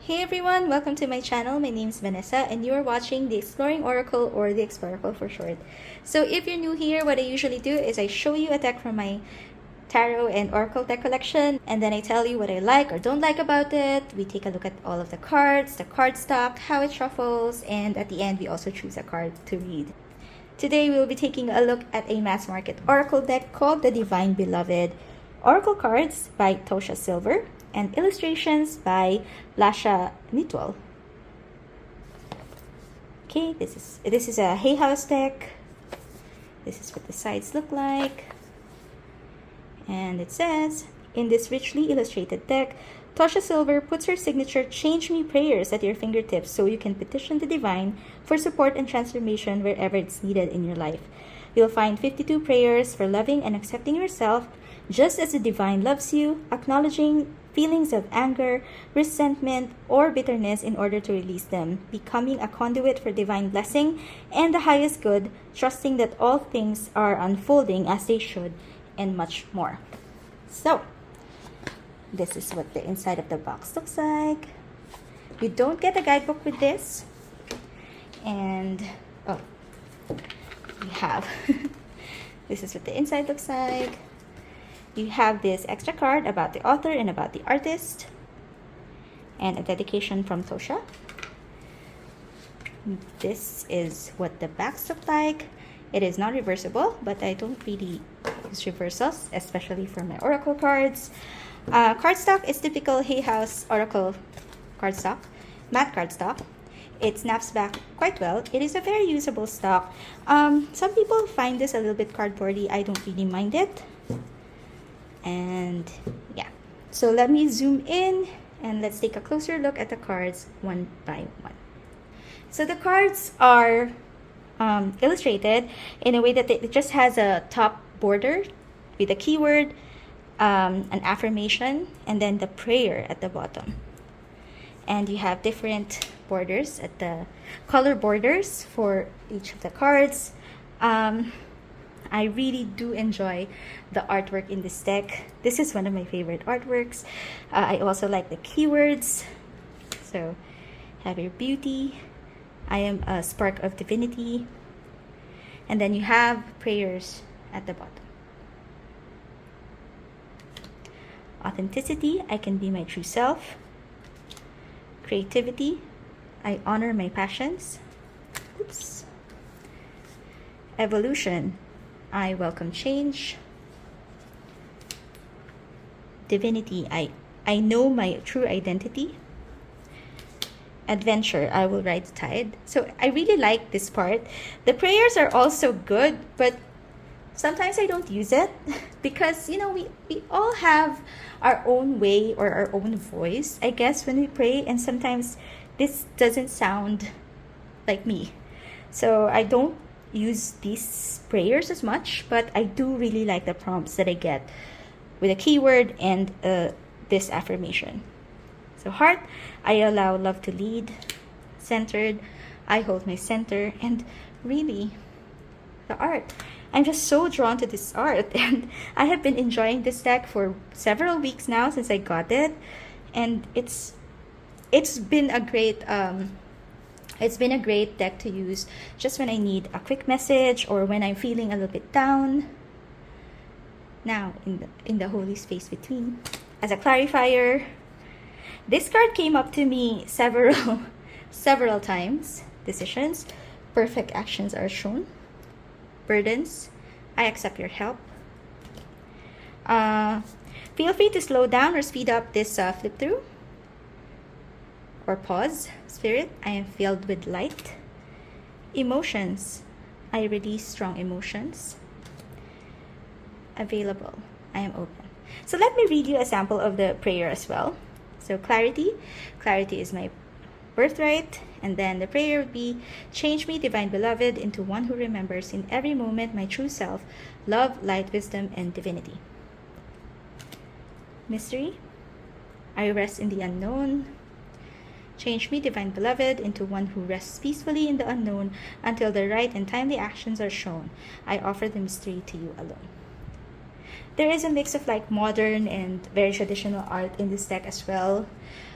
Hey everyone, welcome to my channel. My name is Vanessa and you're watching the Exploring Oracle, or the Exploracle for short. So if you're new here, what I usually do is I show you a deck from my tarot and oracle deck collection, and then I tell you what I like or don't like about it. We take a look at all of the cards, the card stock, how it shuffles, and at the end we also choose a card to read. Today we'll be taking a look at a mass market oracle deck called the Divine Beloved. Oracle cards by Tosha Silver and illustrations by Lasha Mitwell. Okay, this is a Hay House deck. This is what the sides look like. And it says, in this richly illustrated deck, Tosha Silver puts her signature Change Me prayers at your fingertips so you can petition the divine for support and transformation wherever it's needed in your life. You'll find 52 prayers for loving and accepting yourself just as the divine loves you, acknowledging feelings of anger, resentment, or bitterness in order to release them, becoming a conduit for divine blessing and the highest good, trusting that all things are unfolding as they should, and much more. So, this is what the inside of the box looks like. You don't get a guidebook with this. And, we have, this is what the inside looks like. You have this extra card about the author and about the artist, and a dedication from Tosha. This is what the backs look like. It is not reversible, but I don't really use reversals, especially for my oracle cards. Cardstock is typical Hay House oracle cardstock, matte cardstock. It snaps back quite well. It is a very usable stock. Some people find this a little bit cardboardy. I don't really mind it. And yeah, so let me zoom in and let's take a closer look at the cards one by one. So the cards are illustrated in a way that it just has a top border with a keyword, an affirmation, and then the prayer at the bottom. And you have different borders at the color borders for each of the cards. I really do enjoy the artwork in this deck. This is one of my favorite artworks. I also like the keywords. So, have your beauty. I am a spark of divinity. And then you have prayers at the bottom. Authenticity, I can be my true self. Creativity, I honor my passions. Oops. Evolution, I welcome change. Divinity, I know my true identity. Adventure, I will ride the tide. So I really like this part. The prayers are also good, but sometimes I don't use it because, you know, we all have our own way or our own voice, I guess, when we pray. And sometimes this doesn't sound like me. So I don't use these prayers as much, but I do really like the prompts that I get with a keyword and this affirmation. So heart, I allow love to lead. Centered, I hold my center. And really, the art, I'm just so drawn to this art, and I have been enjoying this deck for several weeks now since I got it, and it's been a great deck to use just when I need a quick message or when I'm feeling a little bit down. Now, in the holy space between, as a clarifier, this card came up to me several times. Decisions, perfect actions are shown. Burdens, I accept your help. Feel free to slow down or speed up this flip through. Or pause. Spirit, I am filled with light. Emotions, I release strong emotions. Available, I am open. So let me read you a sample of the prayer as well. So clarity is my birthright. And then the prayer would be, change me, divine beloved, into one who remembers in every moment my true self, love, light, wisdom, and divinity. Mystery, I rest in the unknown. Change me, divine beloved, into one who rests peacefully in the unknown until the right and timely actions are shown. I offer the mystery to you alone. There is a mix of like modern and very traditional art in this deck as well.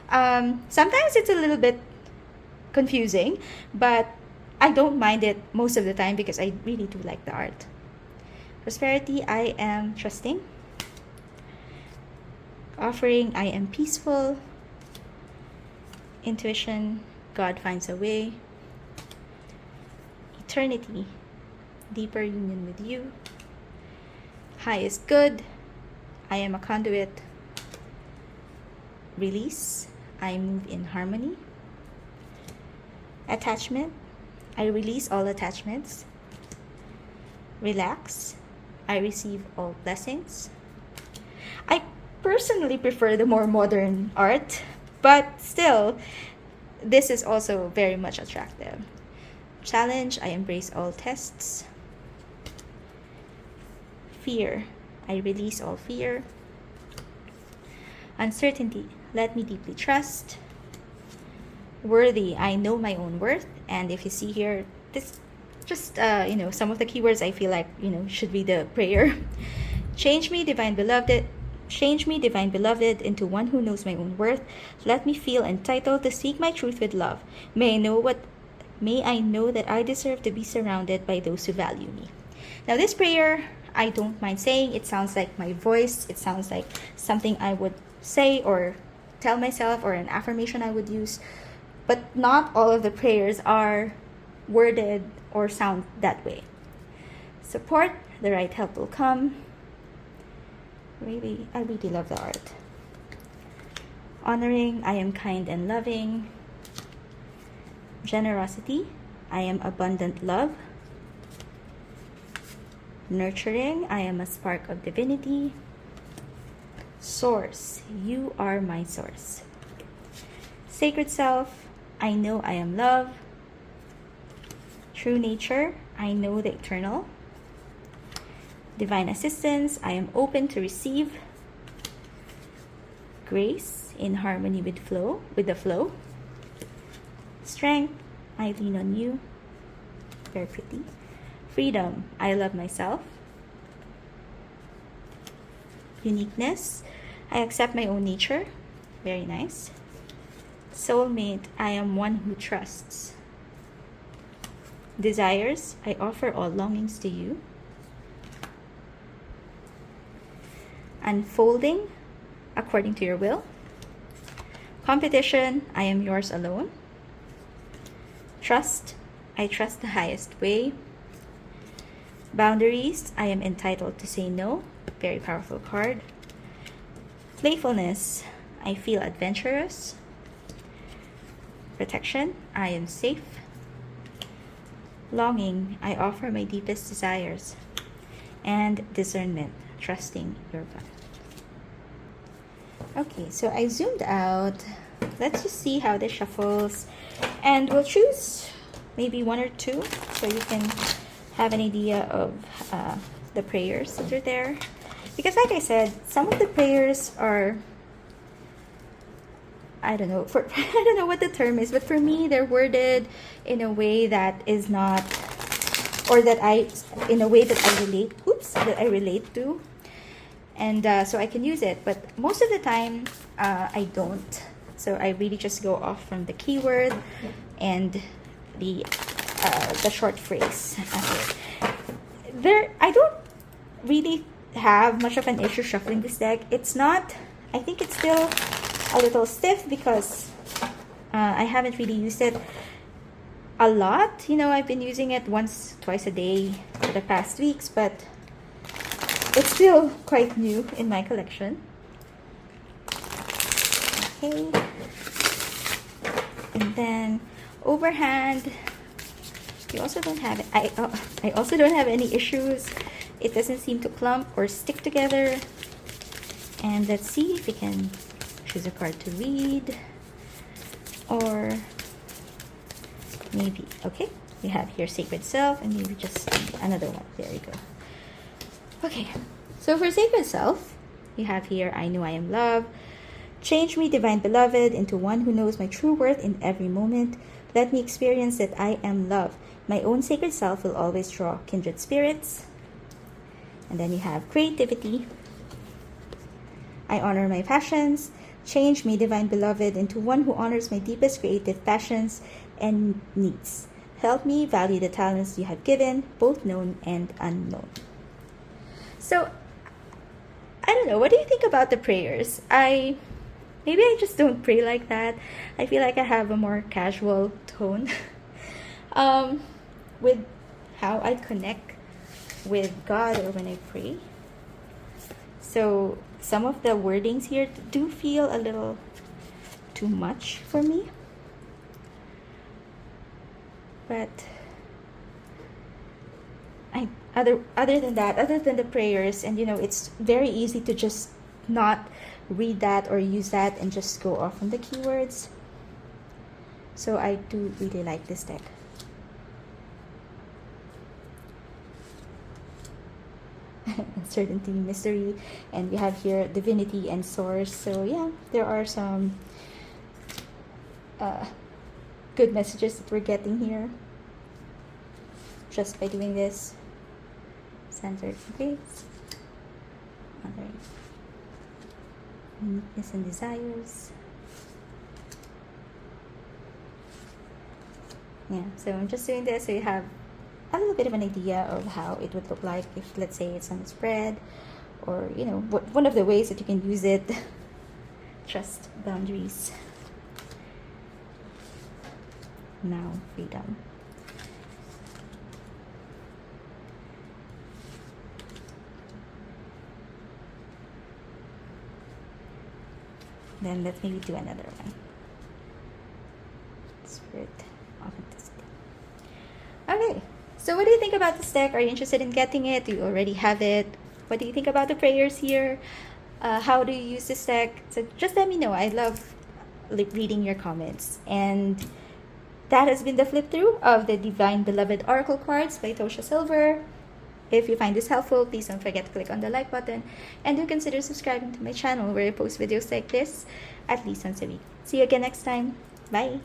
Sometimes it's a little bit confusing, but I don't mind it most of the time because I really do like the art. Prosperity, I am trusting. Offering, I am peaceful. Intuition, God finds a way. Eternity, deeper union with you. Highest good, I am a conduit. Release, I move in harmony. Attachment, I release all attachments. Relax, I receive all blessings. I personally prefer the more modern art, but still, this is also very much attractive. Challenge, I embrace all tests. Fear, I release all fear. Uncertainty, let me deeply trust. Worthy, I know my own worth. And if you see here, this just some of the keywords I feel like should be the prayer. Change me, divine beloved. Change me, divine beloved, into one who knows my own worth. Let me feel entitled to seek my truth with love. May I know that I deserve to be surrounded by those who value me. Now this prayer, I don't mind saying, it sounds like my voice. It sounds like something I would say or tell myself, or an affirmation I would use. But not all of the prayers are worded or sound that way. Support, the right help will come. I really love the art. Honoring, I am kind and loving. Generosity, I am abundant love. Nurturing, I am a spark of divinity. Source, you are my source. Sacred self, I know I am love. True nature, I know the eternal. Divine assistance, I am open to receive. Grace, in harmony with the flow. Strength, I lean on you. Very pretty. Freedom, I love myself. Uniqueness, I accept my own nature. Very nice. Soulmate, I am one who trusts. Desires, I offer all longings to you. Unfolding, according to your will. Competition, I am yours alone. Trust, I trust the highest way. Boundaries, I am entitled to say no. Very powerful card. Playfulness, I feel adventurous. Protection, I am safe. Longing, I offer my deepest desires. And discernment, trusting your path. Okay, so I zoomed out. Let's just see how this shuffles. And we'll choose maybe one or two so you can have an idea of the prayers that are there. Because like I said, some of the prayers are, I don't know what the term is, but for me, they're worded in a way that is not, or that in a way that I relate to. And so I can use it, but most of the time I don't. So I really just go off from the keyword and the short phrase. I don't really have much of an issue shuffling this deck. I think it's still a little stiff because I haven't really used it a lot. I've been using it twice a day for the past weeks, but it's still quite new in my collection. Okay. And then overhand, you also don't have it. I also don't have any issues. It doesn't seem to clump or stick together. And let's see if we can choose a card to read. Or maybe, okay, we have here Sacred Self, and maybe just another one. There you go. Okay, so for Sacred Self, you have here, I know I am love. Change me, divine beloved, into one who knows my true worth in every moment. Let me experience that I am love. My own sacred self will always draw kindred spirits. And then you have creativity. I honor my passions. Change me, Divine Beloved, into one who honors my deepest creative passions and needs. Help me value the talents you have given, both known and unknown. So, I don't know. What do you think about the prayers? Maybe I just don't pray like that. I feel like I have a more casual tone with how I connect with God or when I pray. So some of the wordings here do feel a little too much for me. But other than that, other than the prayers, and it's very easy to just not read that or use that and just go off on the keywords. So I do really like this deck. Uncertainty, mystery, and we have here divinity and source. So yeah, there are some good messages that we're getting here just by doing this. Centered face, honoring uniqueness and desires. Yeah, so I'm just doing this so you have a little bit of an idea of how it would look like if, let's say, it's on a spread, or one of the ways that you can use it. Trust boundaries. Now freedom. Then let's maybe do another one. Spirit, authenticity. Okay, so what do you think about this deck? Are you interested in getting it? Do you already have it? What do you think about the prayers here? How do you use this deck? So just let me know. I love reading your comments. And that has been the flip through of the Divine Beloved Oracle cards by Tosha Silver. If you find this helpful, please don't forget to click on the like button, and do consider subscribing to my channel where I post videos like this at least once a week. See you again next time. Bye!